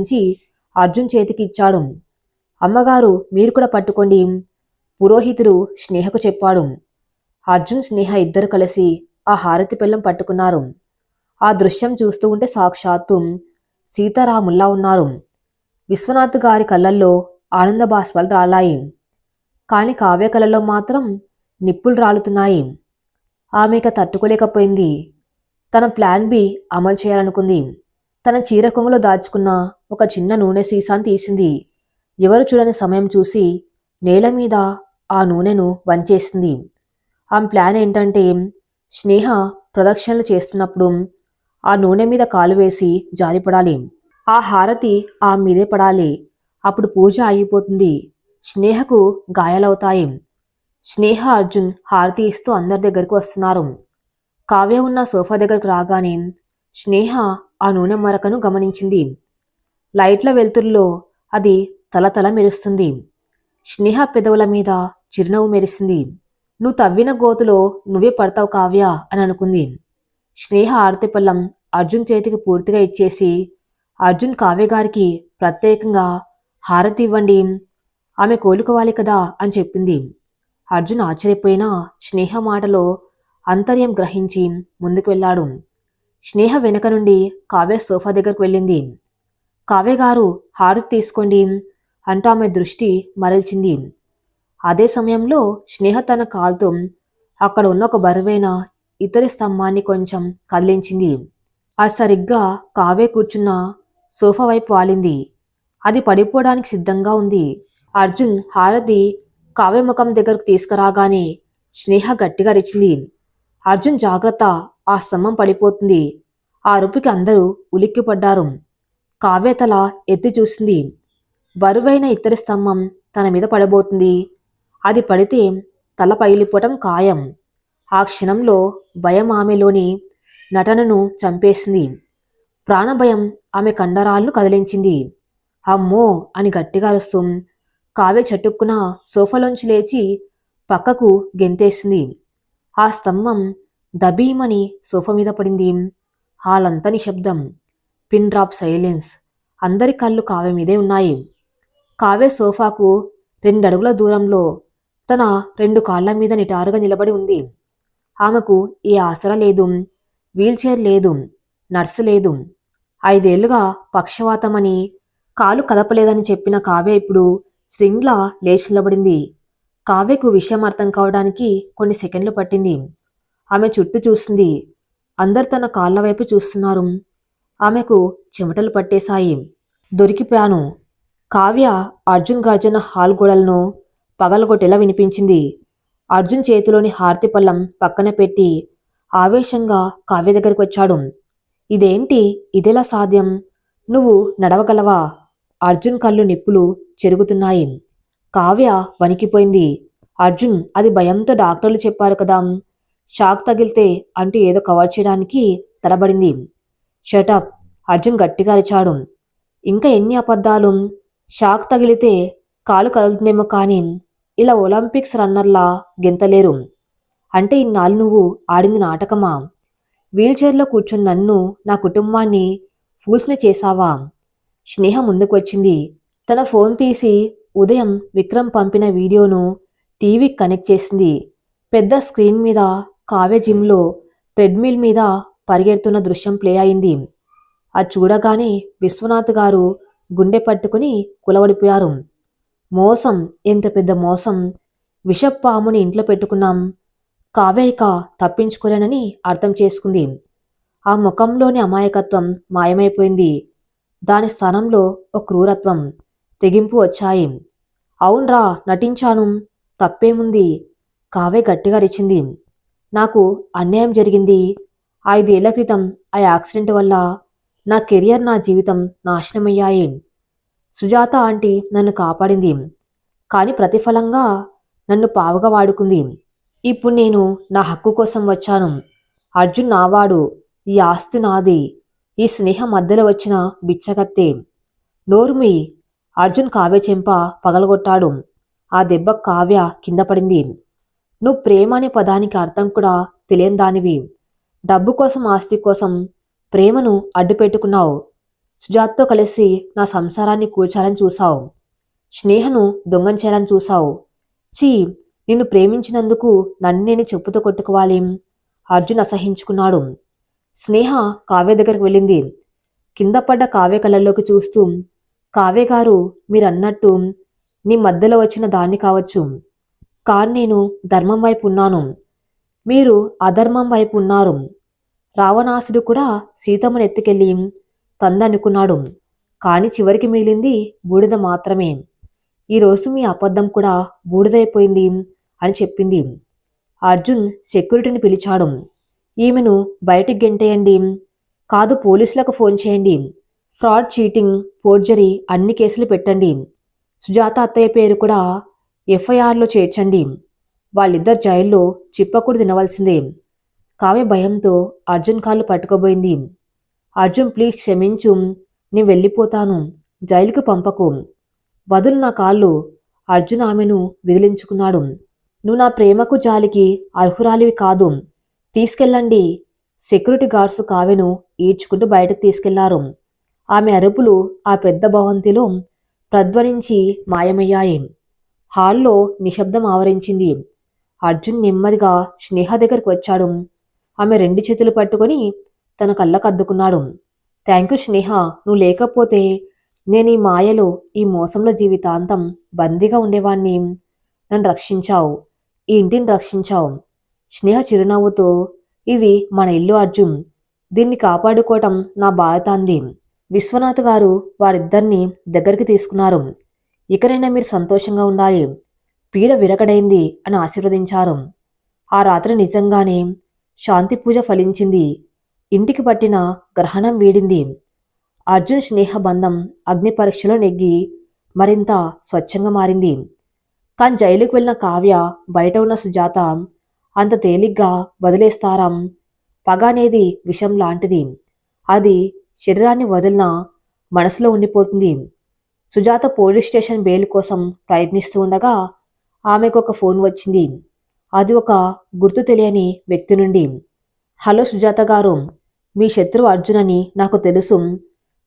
అందించి అర్జున్ చేతికి ఇచ్చాడు. అమ్మగారు మీరు కూడా పట్టుకోండి, పురోహితుడు స్నేహకు చెప్పాడు. అర్జున్, స్నేహ ఇద్దరు కలిసి ఆ హారతి పెళ్ళం పట్టుకున్నారు. ఆ దృశ్యం చూస్తూ ఉంటే సాక్షాత్తు సీతారాముల్లా ఉన్నారు. విశ్వనాథ్ గారి కళ్ళల్లో ఆనంద బాష్పాలు రాలాయి. కాని కావ్య కళ్ళలో మాత్రం నిప్పులు రాలుతున్నాయి. ఆమె తట్టుకోలేకపోయింది. తన ప్లాన్ బి అమలు చేయాలనుకుంది. తన చీర కొంగులో దాచుకున్న ఒక చిన్న నూనె సీసాను తీసింది. ఎవరు చూడని సమయం చూసి నేల మీద ఆ నూనెను వంచేసింది. ఆమె ప్లాన్ ఏంటంటే, స్నేహ ప్రదక్షిణలు చేస్తున్నప్పుడు ఆ నూనె మీద కాలు వేసి జారిపడాలి. ఆ హారతి ఆమె మీదే పడాలి. అప్పుడు పూజ ఆగిపోతుంది. స్నేహకు గాయాలవుతాయి. స్నేహ, అర్జున్ హారతి ఇస్తూ అందరి దగ్గరకు వస్తున్నారు. కావ్య ఉన్న సోఫా దగ్గరకు రాగానే స్నేహ ఆ నూనె మరకను గమనించింది. లైట్ల వెలుతురులో అది తలతల మెరుస్తుంది. స్నేహ పెదవుల మీద చిరునవ్వు మెరిసింది. నువ్వు తవ్విన గోతులో నువ్వే పడతావు కావ్య అని అనుకుంది. స్నేహ ఆరతి పళ్ళం అర్జున్ చేతికి పూర్తిగా ఇచ్చేసి, అర్జున్, కావ్య గారికి ప్రత్యేకంగా హారతి ఇవ్వండి, ఆమె కోలుకోవాలి కదా అని చెప్పింది. అర్జున్ ఆశ్చర్యపోయినా స్నేహ మాటలో అంతర్యం గ్రహించి ముందుకు వెళ్ళాడు. స్నేహ వెనక నుండి కావ్య సోఫా దగ్గరకు వెళ్ళింది. కావ్య గారు హారతి తీసుకోండి అంటూ ఆమె దృష్టి మరల్చింది. అదే సమయంలో స్నేహ తన కాలుతో అక్కడ ఉన్న ఒక బరువైన ఇతరి స్తంభాన్ని కొంచెం కదిలించింది. అది సరిగ్గా కావ్య కూర్చున్న సోఫా వైపు వాలింది. అది పడిపోవడానికి సిద్ధంగా ఉంది. అర్జున్ హారతి కావ్య ముఖం దగ్గరకు తీసుకురాగానే స్నేహ గట్టిగా అరిచింది. అర్జున్ జాగ్రత్త, ఆ స్తంభం పడిపోతుంది. ఆ అరుపుకి అందరూ ఉలిక్కిపడ్డారు. కావ్య తల ఎత్తి చూసింది. బరువైన ఇత్తడి స్తంభం తన మీద పడబోతుంది. అది పడితే తల పగిలిపోవటం ఖాయం. ఆ క్షణంలో భయం ఆమెలోని నటనను చంపేసింది. ప్రాణభయం ఆమె కండరాలను కదిలించింది. అమ్మో అని గట్టిగా అరుస్తూ కావ్య చటుక్కున సోఫాలోంచి లేచి పక్కకు గెంతేసింది. ఆ స్తంభం దబీమని సోఫా మీద పడింది. హాలంతా నిశ్శబ్దం. Pin drop silence. అందరి కళ్ళు కావ్య మీదే ఉన్నాయి. కావ్య సోఫాకు 2 అడుగుల దూరంలో తన 2 కాళ్ల మీద నిటారుగా నిలబడి ఉంది. ఆమెకు ఏ ఆసరా లేదు, వీల్చైర్ లేదు, నర్సు లేదు. 5 ఏళ్లుగా పక్షవాతమని, కాలు కదపలేదని చెప్పిన కావ్య ఇప్పుడు స్వింగ్లా లేచి నిలబడింది. కావ్యకు విషయం అర్థం కావడానికి కొన్ని సెకండ్లు పట్టింది. ఆమె చుట్టూ చూసింది. అందరు తన కాళ్ల వైపు చూస్తున్నారు. ఆమెకు చెమటలు పట్టేశాయి. దొరికిపోయాను. కావ్య అర్జున్ గర్జన హాల్ గోడలను పగలగొట్టేలా వినిపించింది. అర్జున్ చేతిలోని హారతి పళ్ళం పక్కన పెట్టి ఆవేశంగా కావ్య దగ్గరికి వచ్చాడు. ఇదేంటి, ఇదెలా సాధ్యం? నువ్వు నడవగలవా? అర్జున్ కళ్ళు నిప్పులు చెరుగుతున్నాయి. కావ్య వణికిపోయింది. అర్జున్, అది భయంతో డాక్టర్లు చెప్పారు కదా, షాక్ తగిలితే అంటూ ఏదో కవర్ చేయడానికి తలబడింది. షటప్, అర్జున్ గట్టిగా అరిచాడు. ఇంకా ఎన్ని అబద్ధాలు? షాక్ తగిలితే కాలు కదులుతుందేమో కానీ ఇలా ఒలింపిక్స్ రన్నర్లా గెంతలేరు. అంటే ఇన్నాళ్ళు నువ్వు ఆడింది నాటకమా? వీల్చైర్లో కూర్చుని నన్ను, నా కుటుంబాన్ని ఫూల్స్ని చేశావా? స్నేహ ముందుకు వచ్చింది. తన ఫోన్ తీసి ఉదయం విక్రమ్ పంపిన వీడియోను టీవీకి కనెక్ట్ చేసింది. పెద్ద స్క్రీన్ మీద కావ్య జిమ్లో ట్రెడ్మిల్ మీద పరిగెడుతున్న దృశ్యం ప్లే అయింది. అది చూడగానే విశ్వనాథ్ గారు గుండె పట్టుకుని కులవడిపోయారు. మోసం, ఎంత పెద్ద మోసం! విషపాముని ఇంట్లో పెట్టుకున్నాం. కావ్య ఇక తప్పించుకోలేనని అర్థం చేసుకుంది. ఆ ముఖంలోని అమాయకత్వం మాయమైపోయింది. దాని స్థానంలో ఒక క్రూరత్వం, తెగింపు వచ్చాయి. అవునరా, నటించాను, తప్పేముంది? కావ్య గట్టిగా అరిచింది. నాకు అన్యాయం జరిగింది. 5 ఏళ్ల క్రితం ఆ యాక్సిడెంట్ వల్ల నా కెరియర్, నా జీవితం నాశనమయ్యాయి. సుజాత ఆంటీ నన్ను కాపాడింది. కానీ ప్రతిఫలంగా నన్ను పావుగా వాడుకుంది. ఇప్పుడు నేను నా హక్కు కోసం వచ్చాను. అర్జున్ నావాడు, ఈ ఆస్తి నాది. ఈ స్నేహం మధ్యలో వచ్చిన బిచ్చగత్తే. నోర్మి! అర్జున్ కావ్య చెంప పగలగొట్టాడు. ఆ దెబ్బ కావ్య కింద పడింది. నువ్వు ప్రేమ అనే పదానికి అర్థం కూడా తెలియని దానివి. డబ్బు కోసం, ఆస్తి కోసం ప్రేమను అడ్డు పెట్టుకున్నావు. సుజాత్తో కలిసి నా సంసారాన్ని కూల్చాలని చూశావు. స్నేహను దొంగం చేయాలని చూశావు. చీ, నిన్ను ప్రేమించినందుకు నన్ను నేను చెప్పుతో కొట్టుకోవాలి. అర్జున్ అసహించుకున్నాడు. స్నేహ కావ్య దగ్గరికి వెళ్ళింది. కింద పడ్డ కావ్య కళ్ళల్లోకి చూస్తూ, కావ్య గారు, మీరన్నట్టు నీ మధ్యలో వచ్చిన దాన్ని కావచ్చు. కానీ నేను ధర్మం వైపు ఉన్నాను, మీరు అధర్మం వైపు ఉన్నారు. రావణాసుడు కూడా సీతమ్మను ఎత్తుకెళ్ళి తందనుకున్నాడు. కాని చివరికి మిగిలింది బూడిద మాత్రమే. ఈరోజు మీ అబద్ధం కూడా బూడిదైపోయింది అని చెప్పింది. అర్జున్ సెక్యూరిటీని పిలిచాడు. ఈమెను బయటికి గెంటేయండి, కాదు పోలీసులకు ఫోన్ చేయండి, ఫ్రాడ్, చీటింగ్, ఫోర్జరీ అన్ని కేసులు పెట్టండి, సుజాత అత్తయ్య పేరు కూడా ఎఫ్ఐఆర్లో చేర్చండి, వాళ్ళిద్దరు జైల్లో చిప్పకూడు తినవలసిందే. కావ్య భయంతో అర్జున్ కాళ్ళు పట్టుకోబోయింది. అర్జున్, ప్లీజ్ క్షమించు, నేను వెళ్ళిపోతాను, జైలుకు పంపకు, వదులు నా కాళ్ళు. అర్జున్ ఆమెను విదిలించుకున్నాడు. నువ్వు నా ప్రేమకు జాలికి అర్హురాలివి కాదు, తీసుకెళ్ళండి. సెక్యూరిటీ గార్డ్స్ కావ్యను ఈడ్చుకుంటూ బయటకు తీసుకెళ్లారు. ఆమె అరుపులు ఆ పెద్ద భవంతిలో ప్రధ్వనించి మాయమయ్యాయి. హాల్లో నిశ్శబ్దం ఆవరించింది. అర్జున్ నెమ్మదిగా స్నేహ దగ్గరికి వచ్చాడు. ఆమె రెండు చేతులు పట్టుకొని తన కళ్ళకద్దుకున్నాడు. థ్యాంక్ యూ స్నేహ, నువ్వు లేకపోతే నేను ఈ మాయలో, ఈ మోసంలో జీవితాంతం బందీగా ఉండేవాణ్ణి. నన్ను రక్షించావు, ఈ ఇంటిని రక్షించావు. స్నేహ చిరునవ్వుతో, ఇది మన ఇల్లు అర్జున్, దీన్ని కాపాడుకోవటం నా బాధ్యత అంది. విశ్వనాథ్ గారు వారిద్దరిని దగ్గరికి తీసుకున్నారు. ఇకనైనా మీరు సంతోషంగా ఉండాలి, పీడ విరగడైంది అని ఆశీర్వదించారు. ఆ రాత్రి నిజంగానే శాంతి పూజ ఫలించింది. ఇంటికి పట్టిన గ్రహణం వీడింది. అర్జున్ స్నేహ బంధం అగ్ని పరీక్షలో నెగ్గి మరింత స్వచ్ఛంగా మారింది. కానీ జైలుకు వెళ్ళిన కావ్య, బయట ఉన్న సుజాత అంత తేలిగ్గా వదిలేస్తారా? పగ అనేది విషం లాంటిది. అది శరీరాన్ని వదిలినా మనసులో ఉండిపోతుంది. సుజాత పోలీస్ స్టేషన్ బెయిల్ కోసం ప్రయత్నిస్తూ ఉండగా ఆమెకు ఒక ఫోన్ వచ్చింది. అది ఒక గుర్తు తెలియని వ్యక్తి నుండి. హలో సుజాత గారు, మీ శత్రువు అర్జున్ అని నాకు తెలుసు,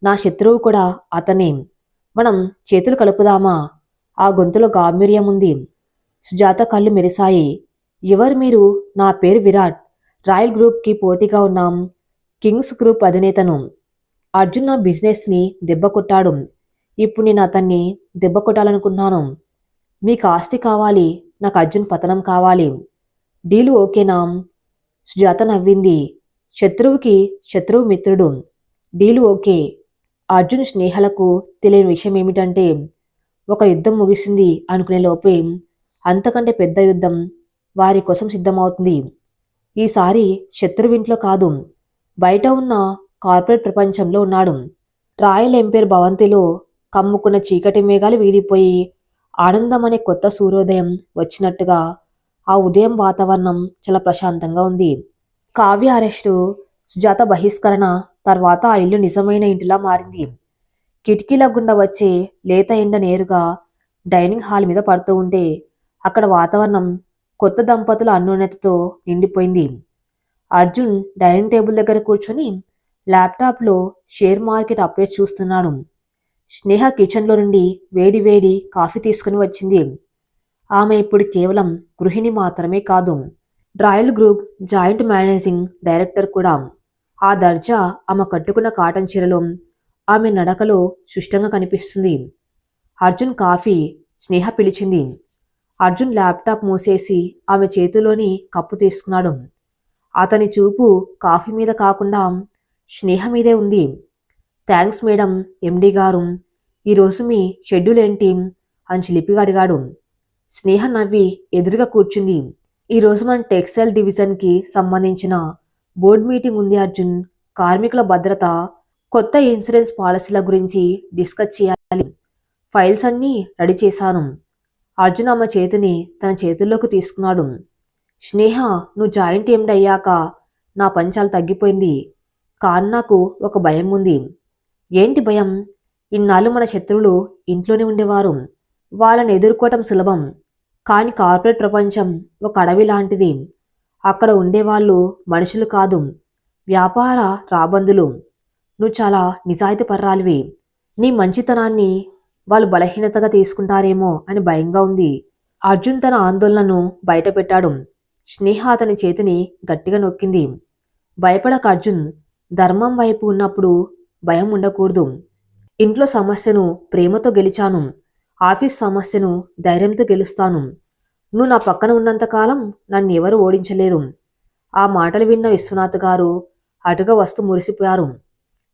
నా శత్రువు కూడా అతనే, మనం చేతులు కలుపుదామా? ఆ గొంతులో గాంభీర్యం ఉంది. సుజాత కళ్ళు మెరిశాయి. ఎవరు మీరు? నా పేరు విరాట్, రాయల్ గ్రూప్కి పోటీగా ఉన్నాం, కింగ్స్ గ్రూప్ అధినేతను. అర్జున్ నా బిజినెస్ని దెబ్బ కొట్టాడు, ఇప్పుడు నేను అతన్ని దెబ్బ కొట్టాలనుకున్నాను. మీకు ఆస్తి కావాలి, నాకు అర్జున్ పతనం కావాలి, డీలు ఓకేనా? సుజాత నవ్వింది. శత్రువుకి శత్రువు మిత్రుడు, డీలు ఓకే. అర్జున్ స్నేహలకు తెలియని విషయం ఏమిటంటే, ఒక యుద్ధం ముగిసింది అనుకునే లోపే అంతకంటే పెద్ద యుద్ధం వారి కోసం సిద్ధమవుతుంది. ఈసారి శత్రువింట్లో కాదు, బయట ఉన్న కార్పొరేట్ ప్రపంచంలో ఉన్నాడు. రాయల్ ఎంపైర్ భవంతిలో కమ్ముకున్న చీకటి మేఘాలు వీడిపోయి ఆనందం అనే కొత్త సూర్యోదయం వచ్చినట్టుగా ఆ ఉదయం వాతావరణం చాలా ప్రశాంతంగా ఉంది. కావ్య అరెస్టు, సుజాత బహిష్కరణ తర్వాత ఆ ఇల్లు నిజమైన ఇంటిలా మారింది. కిటికీల గుండా వచ్చే లేత ఎండ నేరుగా డైనింగ్ హాల్ మీద పడుతూ ఉంటే అక్కడ వాతావరణం కొత్త దంపతుల అన్యోన్యతతో నిండిపోయింది. అర్జున్ డైనింగ్ టేబుల్ దగ్గర కూర్చొని ల్యాప్టాప్లో షేర్ మార్కెట్ అప్డేట్ చూస్తున్నాడు. స్నేహ కిచెన్లో నుండి వేడి వేడి కాఫీ తీసుకుని వచ్చింది. ఆమె ఇప్పుడు కేవలం గృహిణి మాత్రమే కాదు, royal group joint managing director కూడా. ఆ దర్జా ఆమె కట్టుకున్న కాటన్ చీరలో, ఆమె నడకలో సుష్టంగా కనిపిస్తుంది. అర్జున్ కాఫీ, స్నేహ పిలిచింది. అర్జున్ ల్యాప్టాప్ మూసేసి ఆమె చేతిలోని కప్పు తీసుకున్నాడు. అతని చూపు కాఫీ మీద కాకుండా స్నేహ మీదే ఉంది. థ్యాంక్స్ మేడం, ఎండి గారు, ఈరోజు మీ షెడ్యూల్ ఏంటి అని చిలిపిగా అడిగాడు. స్నేహ నవ్వి ఎదురుగా కూర్చుంది. ఈరోజు మన టెక్స్టైల్ డివిజన్కి సంబంధించిన బోర్డు మీటింగ్ ఉంది అర్జున్, కార్మికుల భద్రత, కొత్త ఇన్సూరెన్స్ పాలసీల గురించి డిస్కస్ చేయాలి, ఫైల్స్ అన్నీ రెడీ చేశాను. అర్జున్ ఆమె చేతిని తన చేతుల్లోకి తీసుకున్నాడు. స్నేహ, నువ్వు జాయింట్ ఎండ్ అయ్యాక నా పని చాలా తగ్గిపోయింది, కానీ నాకు ఒక భయం ఉంది. ఏంటి భయం? ఇన్నాళ్ళు మన శత్రువులు ఇంట్లోనే ఉండేవారు, వాళ్ళని ఎదుర్కోవటం సులభం. కానీ కార్పొరేట్ ప్రపంచం ఒక అడవి లాంటిది. అక్కడ ఉండేవాళ్ళు మనుషులు కాదు, వ్యాపార రాబందులు. నువ్వు చాలా నిజాయితీపర్రాలివి. నీ మంచితనాన్ని వాళ్ళు బలహీనతగా తీసుకుంటారేమో అని భయంగా ఉంది. అర్జున్ తన ఆందోళనను బయటపెట్టాడు. స్నేహ అతని చేతిని గట్టిగా నొక్కింది. భయపడక అర్జున్. ధర్మం వైపు ఉన్నప్పుడు భయం ఉండకూడదు. ఇంట్లో సమస్యను ప్రేమతో గెలిచాను. ఆఫీస్ సమస్యను ధైర్యంతో గెలుస్తాను. నువ్వు నా పక్కన ఉన్నంతకాలం నన్నెవరూ ఓడించలేరు. ఆ మాటలు విన్న విశ్వనాథ్ గారు అటుగా వస్తూ మురిసిపోయారు.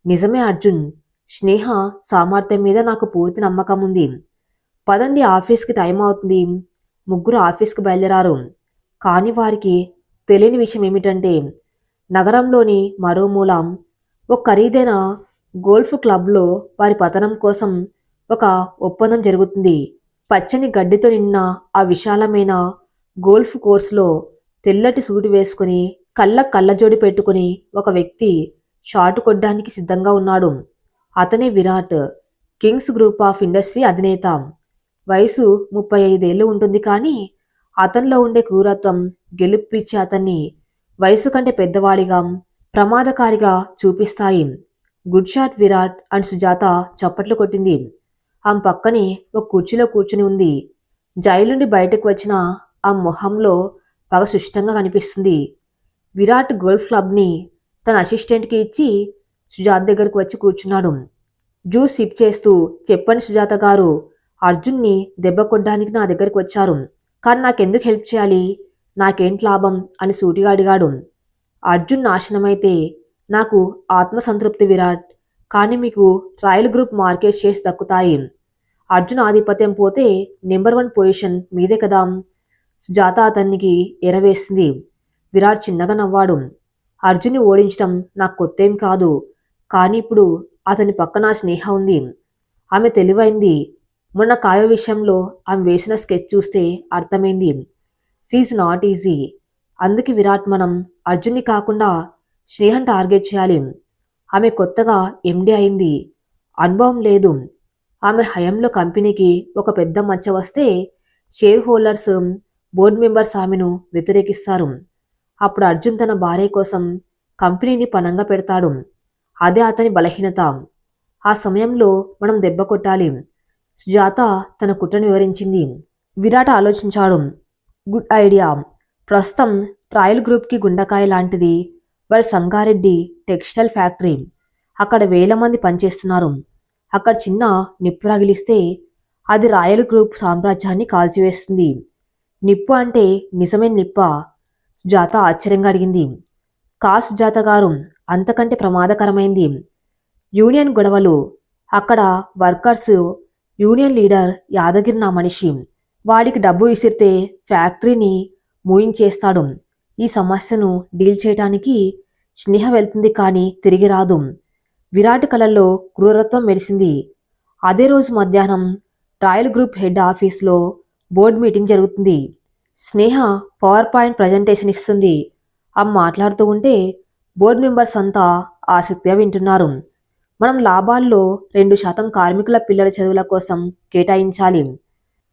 నిజమే అర్జున్. స్నేహ సామర్థ్యం మీద నాకు పూర్తి నమ్మకం ఉంది. పదండి, ఆఫీస్కి టైం అవుతుంది. ముగ్గురు ఆఫీస్కి బయలుదేరారు. కానీ వారికి తెలియని విషయం ఏమిటంటే నగరంలోని మరో మూల ఒక ఖరీదైన గోల్ఫ్ క్లబ్లో వారి పతనం కోసం ఒక ఒప్పందం జరుగుతుంది. పచ్చని గడ్డితో నిన్న ఆ విశాలమైన గోల్ఫ్ కోర్సులో తెల్లటి సూటు వేసుకుని కళ్ళజోడి పెట్టుకుని ఒక వ్యక్తి షాటు కొట్టడానికి సిద్ధంగా ఉన్నాడు. అతనే Virat, Kings group of industry అధినేత. వయసు 35 ఏళ్ళు ఉంటుంది. కానీ అతనిలో ఉండే క్రూరత్వం గెలుపిచ్చి అతన్ని వయసు కంటే పెద్దవాడిగా, ప్రమాదకారిగా చూపిస్తాయి. Good shot Virat and Sujatha చప్పట్లు కొట్టింది. ఆమె పక్కనే ఒక కుర్చీలో కూర్చుని ఉంది. జైలు నుండి బయటకు వచ్చిన ఆ మొహంలో పగ సుష్టంగా కనిపిస్తుంది. విరాట్ గోల్ఫ్ క్లబ్ని తన అసిస్టెంట్కి ఇచ్చి సుజాత దగ్గరకు వచ్చి కూర్చున్నాడు. జ్యూస్ సిప్ చేస్తూ, చెప్పండి సుజాత గారు, అర్జున్ని దెబ్బ కొట్టడానికి నా దగ్గరికి వచ్చారు. కానీ నాకెందుకు హెల్ప్ చేయాలి? నాకేంటి లాభం అని సూటిగా అడిగాడు. అర్జున్ నాశనమైతే నాకు ఆత్మసంతృప్తి విరాట్. కానీ మీకు ట్రయల్ గ్రూప్ మార్కెట్ షేర్స్ దక్కుతాయి. అర్జున్ ఆధిపత్యం పోతే నెంబర్ 1 పొజిషన్ మీదే కదా. సుజాత అతనికి ఎరవేసింది. విరాట్ చిన్నగా నవ్వాడు. అర్జున్ని ఓడించడం నాకు కొత్తేం కాదు. కానీ ఇప్పుడు అతని పక్కన స్నేహ ఉంది. ఆమె తెలివైంది. మొన్న కావ్య విషయంలో ఆమె వేసిన స్కెచ్ చూస్తే అర్థమైంది. She's not easy. అందుకే విరాట్, మనం అర్జున్ని కాకుండా స్నేహను టార్గెట్ చేయాలి. ఆమె కొత్తగా ఎండి అయింది. అనుభవం లేదు. ఆమె హయాంలో కంపెనీకి ఒక పెద్ద మచ్చ వస్తే షేర్ హోల్డర్స్, బోర్డు మెంబర్స్ ఆమెను వ్యతిరేకిస్తారు. అప్పుడు అర్జున్ తన భార్య కోసం కంపెనీని పణంగా పెడతాడు. అదే అతని బలహీనత. ఆ సమయంలో మనం దెబ్బ కొట్టాలి. సుజాత తన కుట్రను వివరించింది. విరాట్ ఆలోచించాడు. Good idea. ప్రస్తుతం ట్రయల్ గ్రూప్కి గుండకాయ లాంటిది వారి సంగారెడ్డి టెక్స్టైల్ ఫ్యాక్టరీ. అక్కడ వేల మంది పనిచేస్తున్నారు. అక్కడ చిన్న నిప్పు రగిలిస్తే అది రాయల్ గ్రూప్ సామ్రాజ్యాన్ని కాల్చివేస్తుంది. నిప్పు అంటే నిజమైన నిప్పా? సుజాత ఆశ్చర్యంగా అడిగింది. సుజాత గారు, అంతకంటే ప్రమాదకరమైంది. యూనియన్ గొడవలు. అక్కడ వర్కర్స్ యూనియన్ లీడర్ యాదగిరి నా మనిషి. వాడికి డబ్బు విసిరితే ఫ్యాక్టరీని మూయించేస్తాడు. ఈ సమస్యను డీల్ చేయడానికి స్నేహ వెళ్తుంది, కానీ తిరిగి రాదు. విరాట్ కళల్లో క్రూరత్వం మెరిసింది. అదే రోజు మధ్యాహ్నం ట్రయల్ గ్రూప్ హెడ్ ఆఫీస్లో బోర్డు మీటింగ్ జరుగుతుంది. స్నేహ పవర్ పాయింట్ ప్రజెంటేషన్ ఇస్తుంది. ఆమె మాట్లాడుతూ ఉంటే బోర్డు మెంబర్స్ అంతా ఆసక్తిగా వింటున్నారు. మనం లాభాల్లో 2% కార్మికుల పిల్లల చదువుల కోసం కేటాయించాలి.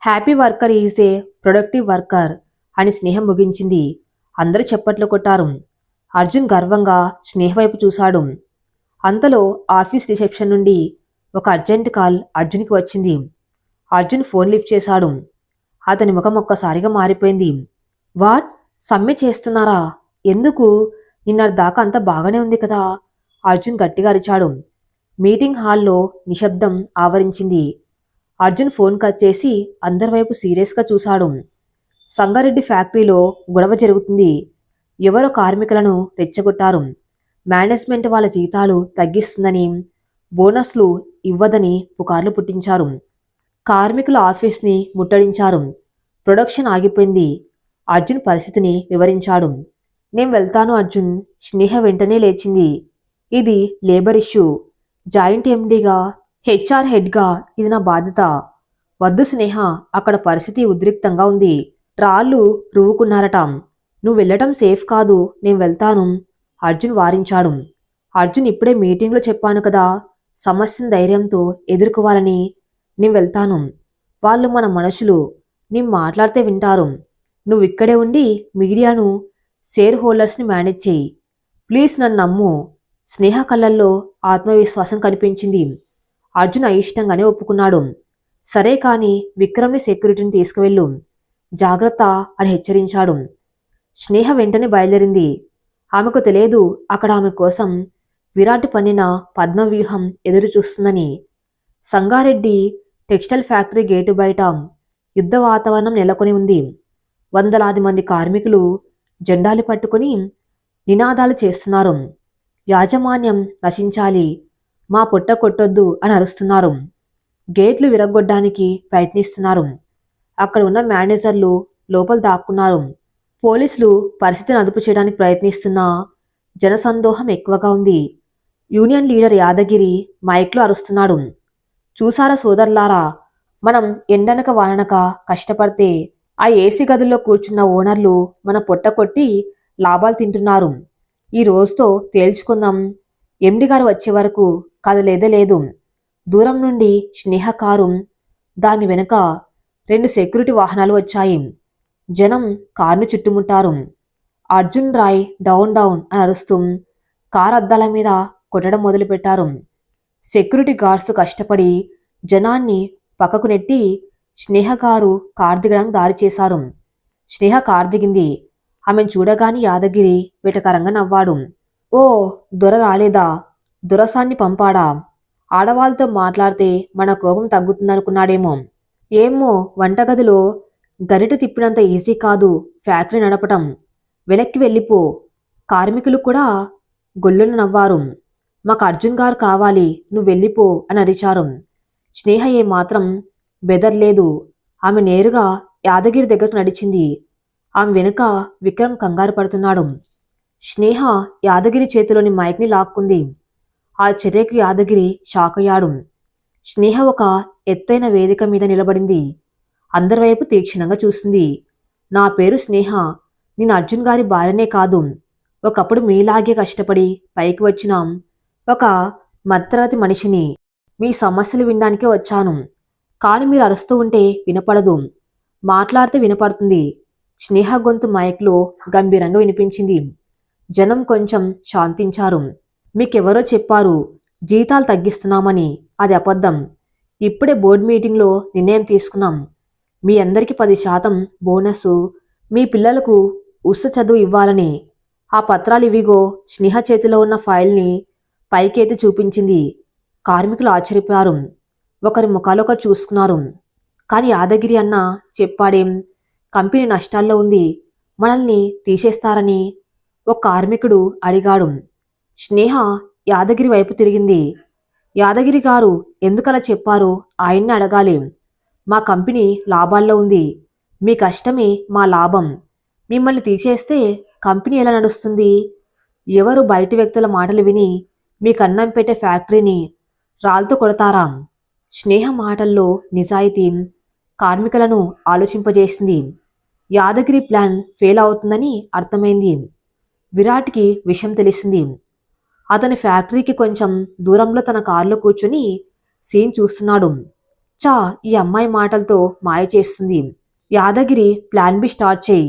Happy worker is a productive worker అని స్నేహ ముగించింది. అందరూ చప్పట్లు కొట్టారు. అర్జున్ గర్వంగా స్నేహ వైపు చూశాడు. అంతలో ఆఫీస్ రిసెప్షన్ నుండి ఒక అర్జెంట్ కాల్ అర్జున్కి వచ్చింది. అర్జున్ ఫోన్ లిఫ్ట్ చేశాడు. అతని ముఖం ఒక్కసారిగా మారిపోయింది. వాట్? సమ్మె చేస్తున్నారా? ఎందుకు? నిన్నటి దాకా అంతా బాగానే ఉంది కదా? అర్జున్ గట్టిగా అరిచాడు. మీటింగ్ హాల్లో నిశ్శబ్దం ఆవరించింది. అర్జున్ ఫోన్ కట్ చేసి అందరి వైపు సీరియస్గా చూశాడు. సంగారెడ్డి ఫ్యాక్టరీలో గొడవ జరుగుతుంది. ఎవరో కార్మికులను రెచ్చగొట్టారు. మేనేజ్మెంట్ వాళ్ళ జీతాలు తగ్గిస్తుందని, బోనస్లు ఇవ్వదని పుకార్లు పుట్టించారు. కార్మికుల ఆఫీస్ని ముట్టడించారు. ప్రొడక్షన్ ఆగిపోయింది. అర్జున్ పరిస్థితిని వివరించాడు. నేను వెళ్తాను అర్జున్. స్నేహ వెంటనే లేచింది. ఇది లేబర్ ఇష్యూ. జాయింట్ ఎండీగా, హెచ్ఆర్ హెడ్గా ఇది నా బాధ్యత. వద్దు స్నేహ, అక్కడ పరిస్థితి ఉద్రిక్తంగా ఉంది. రాళ్ళు రువ్వుకున్నారట. నువ్వు వెళ్ళటం సేఫ్ కాదు. నేను వెళ్తాను, అర్జున్ వారించాడు. అర్జున్ ఇప్పుడే మీటింగ్లో చెప్పాను కదా, సమస్యను ధైర్యంతో ఎదుర్కోవాలని. నేను వెళ్తాను. వాళ్ళు మన మనుషులు. నేను మాట్లాడితే వింటారు. నువ్వు ఇక్కడే ఉండి మీడియాను, షేర్ హోల్డర్స్ని మేనేజ్ చెయ్యి. ప్లీజ్ నన్ను నమ్ము. స్నేహ కళ్ళల్లో ఆత్మవిశ్వాసం కనిపించింది. అర్జున్ అయిష్టంగానే ఒప్పుకున్నాడు. సరే కాని విక్రమ్ని సెక్యూరిటీని తీసుకువెళ్ళు, జాగ్రత్త అని హెచ్చరించాడు. స్నేహ వెంటనే బయలుదేరింది. ఆమెకు తెలియదు అక్కడ ఆమె కోసం విరాట్ పన్నిన పద్మవ్యూహం ఎదురు చూస్తుందని. సంగారెడ్డి టెక్స్టైల్ ఫ్యాక్టరీ గేటు బయట యుద్ధ వాతావరణం నెలకొని ఉంది. వందలాది మంది కార్మికులు జెండాలు పట్టుకుని నినాదాలు చేస్తున్నారు. యాజమాన్యం నశించాలి, మా పొట్ట కొట్టొద్దు అని అరుస్తున్నారు. గేట్లు విరగొట్టడానికి ప్రయత్నిస్తున్నారు. అక్కడ ఉన్న మేనేజర్లు లోపల దాక్కున్నారు. పోలీసులు పరిస్థితిని అదుపు చేయడానికి ప్రయత్నిస్తున్నా జనసందోహం ఎక్కువగా ఉంది. యూనియన్ లీడర్ యాదగిరి మైక్లో అరుస్తున్నాడు. చూసారా సోదరులారా, మనం ఎండనక వాననక కష్టపడితే ఆ ఏసీ గదుల్లో కూర్చున్న ఓనర్లు మన పొట్ట కొట్టి లాభాలు తింటున్నారు. ఈ రోజుతో తేల్చుకుందాం. ఎండి గారు వచ్చే వరకు కదలేదే లేదు. దూరం నుండి స్నేహ కారు, దాని వెనుక 2 సెక్యూరిటీ వాహనాలు వచ్చాయి. జనం కారును చుట్టుముట్టారు. అర్జున్ రాయ్ డౌన్ డౌన్ అని అరుస్తూ కారు అద్దాల మీద కొట్టడం మొదలుపెట్టారు. సెక్యూరిటీ గార్డ్స్ కష్టపడి జనాన్ని పక్కకు నెట్టి స్నేహ కారు కారు దిగడానికి దారి చేశారు. స్నేహ కారు దిగింది. ఆమెను చూడగానే యాదగిరి వెటకరంగా నవ్వాడు. ఓ, దొర రాలేదా? దొరసాన్ని పంపాడా? ఆడవాళ్ళతో మాట్లాడితే మన కోపం తగ్గుతుందనుకున్నాడేమో. ఏమో, వంటగదిలో గరిట తిప్పినంత ఈజీ కాదు ఫ్యాక్టరీ నడపటం. వెనక్కి వెళ్ళిపో. కార్మికులు కూడా గొల్లును నవ్వారు. మాకు అర్జున్ గారు కావాలి, నువ్వు వెళ్ళిపో అని అరిచారు. స్నేహ ఏమాత్రం బెదర్లేదు. ఆమె నేరుగా యాదగిరి దగ్గరకు నడిచింది. ఆమె వెనుక విక్రమ్ కంగారు పడుతున్నాడు. స్నేహ యాదగిరి చేతిలోని మైక్ని లాక్కుంది. ఆ చర్యకు యాదగిరి షాక్ అయ్యాడు. స్నేహ ఒక ఎత్తైన వేదిక మీద నిలబడింది. అందరి వైపు తీక్షణంగా చూసింది. నా పేరు స్నేహ. నేను అర్జున్ గారి భార్యనే కాదు, ఒకప్పుడు మీలాగే కష్టపడి పైకి వచ్చిన ఒక మధ్యతరగతి మనిషిని. మీ సమస్యలు వినడానికే వచ్చాను. కానీ మీరు అరుస్తూ ఉంటే వినపడదు, మాట్లాడితే వినపడుతుంది. స్నేహ గొంతు మైక్లో గంభీరంగా వినిపించింది. జనం కొంచెం శాంతించారు. మీకెవరో చెప్పారు జీతాలు తగ్గిస్తున్నామని. అది అబద్ధం. ఇప్పుడే బోర్డు మీటింగ్లో నిర్ణయం తీసుకున్నాం. మీ అందరికీ 10% బోనస్, మీ పిల్లలకు ఉస్త చదువు ఇవ్వాలని. ఆ పత్రాలు ఇవిగో. స్నేహ చేతిలో ఉన్న ఫైల్ని పైకెత్తి చూపించింది. కార్మికులు ఆశ్చర్యపోయారు. ఒకరి ముఖాలు ఒకరు చూసుకున్నారు. కానీ యాదగిరి అన్న చెప్పాడేం, కంపెనీ నష్టాల్లో ఉంది, మనల్ని తీసేస్తారని ఒక కార్మికుడు అడిగాడు. స్నేహ యాదగిరి వైపు తిరిగింది. యాదగిరి గారు ఎందుకలా చెప్పారో ఆయన్ని అడగాలి. మా కంపెనీ లాభాల్లో ఉంది. మీ కష్టమే మా లాభం. మిమ్మల్ని తీసేస్తే కంపెనీ ఎలా నడుస్తుంది? ఎవరు బయటి వ్యక్తుల మాటలు విని మీకు అన్నం పెట్టే ఫ్యాక్టరీని రాళ్ళతో కొడతారా? స్నేహ మాటల్లో నిజాయితీ కార్మికులను ఆలోచింపజేసింది. యాదగిరి ప్లాన్ ఫెయిల్ అవుతుందని అర్థమైంది. విరాట్కి విషయం తెలిసింది. అతని ఫ్యాక్టరీకి కొంచెం దూరంలో తన కారులో కూర్చొని సీన్ చూస్తున్నాడు. చా, ఈ అమ్మాయి మాటలతో మాయ చేస్తుంది. యాదగిరి ప్లాన్ బి స్టార్ట్ చేయి,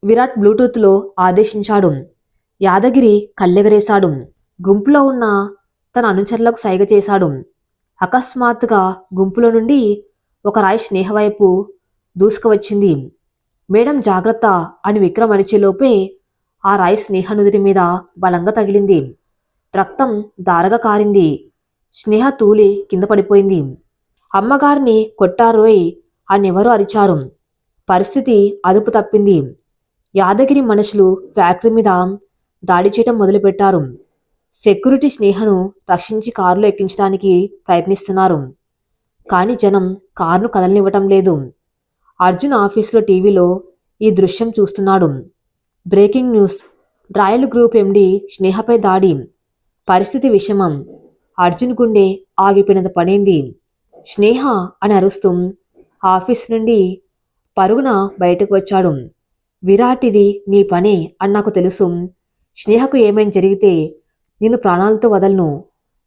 విరాట్ బ్లూటూత్లో ఆదేశించాడు. యాదగిరి కళ్ళెగరేశాడు. గుంపులో ఉన్న తన అనుచరులకు సైగ చేశాడు. అకస్మాత్తుగా గుంపులో నుండి ఒక రాయి స్నేహ వైపు దూసుకువచ్చింది. మేడం జాగ్రత్త అని విక్రమ్ అరిచేలోపే ఆ రాయి స్నేహ నుదిటి మీద బలంగా తగిలింది. రక్తం దారగా కారింది. స్నేహ తూలి కింద పడిపోయింది. అమ్మగారిని కొట్టారోయ్ అని ఎవరో అరిచారు. పరిస్థితి అదుపు తప్పింది. యాదగిరి మనుషులు ఫ్యాక్టరీ మీద దాడి చేయటం మొదలుపెట్టారు. సెక్యూరిటీ స్నేహను రక్షించి కారులో ఎక్కించడానికి ప్రయత్నిస్తున్నారు. కానీ జనం కారును కదలనివ్వటం లేదు. అర్జున్ ఆఫీసులో టీవీలో ఈ దృశ్యం చూస్తున్నాడు. Breaking news, royal group MD స్నేహపై దాడి. పరిస్థితి విషమం. అర్జున్ గుండె ఆగిపోయినంత పడైంది. స్నేహ అని అరుస్తూ ఆఫీస్ నుండి పరుగున బయటకు వచ్చాడు. విరాట్, ఇది నీ పనే అని నాకు తెలుసు. స్నేహకు ఏమైనా జరిగితే నేను ప్రాణాలతో వదలను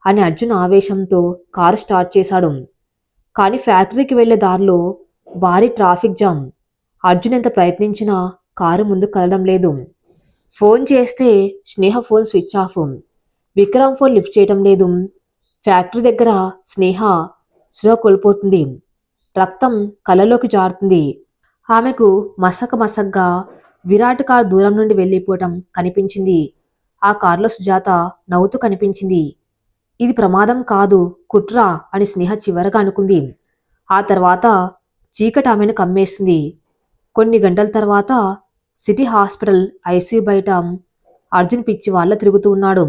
అని అర్జున్ ఆవేశంతో కారు స్టార్ట్ చేశాడు. కానీ ఫ్యాక్టరీకి వెళ్లే దారిలో భారీ ట్రాఫిక్ జామ్. అర్జున్ ఎంత ప్రయత్నించినా కారు ముందుకు కదలడం లేదు. ఫోన్ చేస్తే Sneha phone switch off. Vikram phone lift చేయటం లేదు. ఫ్యాక్టరీ దగ్గర స్నేహ స్పృహ కోల్పోతుంది. రక్తం కళ్ళలోకి జారుతుంది. ఆమెకు మసగ్గా విరాట్ కార్ దూరం నుండి వెళ్ళిపోవటం కనిపించింది. ఆ కారులో సుజాత నవ్వుతూ కనిపించింది. ఇది ప్రమాదం కాదు, కుట్ర అని స్నేహ చివరగా అనుకుంది. ఆ తర్వాత చీకటి ఆమెను కమ్మేసింది. కొన్ని గంటల తర్వాత సిటీ హాస్పిటల్ ఐసీయూ బయట అర్జున్ పిచ్చి వాళ్ళ తిరుగుతూ ఉన్నాడు.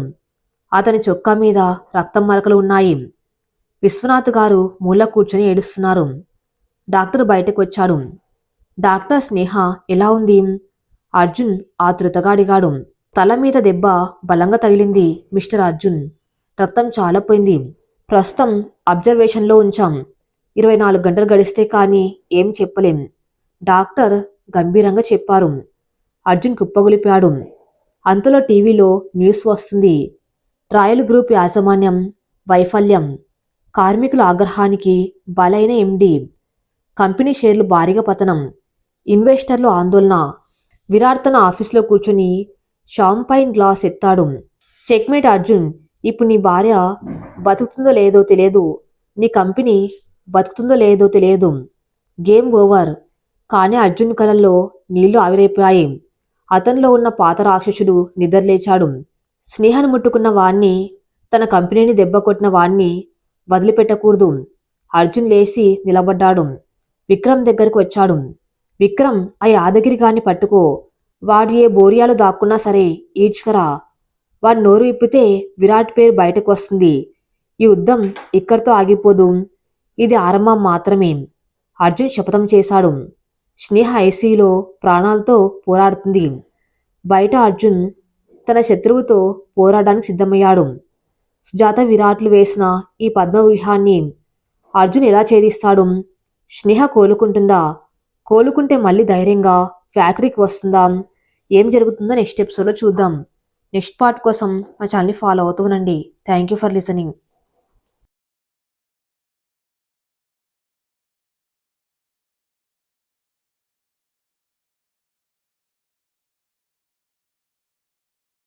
అతని చొక్కా మీద రక్తం మరకలు ఉన్నాయి. విశ్వనాథ్ గారు మూల కూర్చొని ఏడుస్తున్నారు. డాక్టర్ బయటకు వచ్చాడు. డాక్టర్, స్నేహ ఎలా ఉంది? అర్జున్ ఆతృతగా అడిగాడు. తల మీద దెబ్బ బలంగా తగిలింది మిస్టర్ అర్జున్. రక్తం చాలా పోయింది. ప్రస్తుతం అబ్జర్వేషన్లో ఉంచాం. 24 గంటలు గడిస్తే కానీ ఏం చెప్పలేం, డాక్టర్ గంభీరంగా చెప్పారు. అర్జున్ కుప్పగొలిపాడు. అంతలో టీవీలో న్యూస్ వస్తుంది. రాయల్ గ్రూప్ యాజమాన్యం వైఫల్యం, కార్మికుల ఆగ్రహానికి బలైన ఎండి, కంపెనీ షేర్లు భారీగా పతనం, ఇన్వెస్టర్లు ఆందోళన. విరాట్ తన ఆఫీస్లో కూర్చొని షాంపైన్ గ్లాస్ ఎత్తాడు. చెక్మేట్ అర్జున్, ఇప్పుడు నీ భార్య బతుకుతుందో లేదో తెలియదు, నీ కంపెనీ బతుకుతుందో లేదో తెలియదు. Game over. కానీ అర్జున్ కళ్ళల్లో నీళ్లు ఆవిరైపోయాయి. అతనిలో ఉన్న పాత రాక్షసుడు నిద్రలేచాడు. స్నేహను ముట్టుకున్న వాణ్ణి, తన కంపెనీని దెబ్బ కొట్టిన వాణ్ణి వదిలిపెట్టకూడదు. అర్జున్ లేచి నిలబడ్డాడు. విక్రమ్ దగ్గరకు వచ్చాడు. విక్రమ్, ఆ యాదగిరి గాన్ని పట్టుకో. వాడు ఏ బోరియాలు దాక్కున్నా సరే ఈడ్చుకరా. వాడు నోరు విప్పితే విరాట్ పేరు బయటకు వస్తుంది. ఈ యుద్ధం ఇక్కడితో ఆగిపోదు, ఇది ఆరంభం మాత్రమే. అర్జున్ శపథం చేశాడు. స్నేహ ఐసీయూలో ప్రాణాలతో పోరాడుతుంది. బయట అర్జున్ తన శత్రువుతో పోరాడడానికి సిద్ధమయ్యాడు. సుజాత, విరాట్లు వేసిన ఈ పద్మవ్యూహాన్ని అర్జున్ ఎలా ఛేదిస్తాడు? స్నేహ కోలుకుంటుందా? కోలుకుంటే మళ్ళీ ధైర్యంగా ఫ్యాక్టరీకి వస్తుందా? ఏం జరుగుతుందో నెక్స్ట్ ఎపిసోడ్లో చూద్దాం. నెక్స్ట్ పార్ట్ కోసం మా ఛానల్ని ఫాలో అవుతూ ఉండండి. Thank you for listening.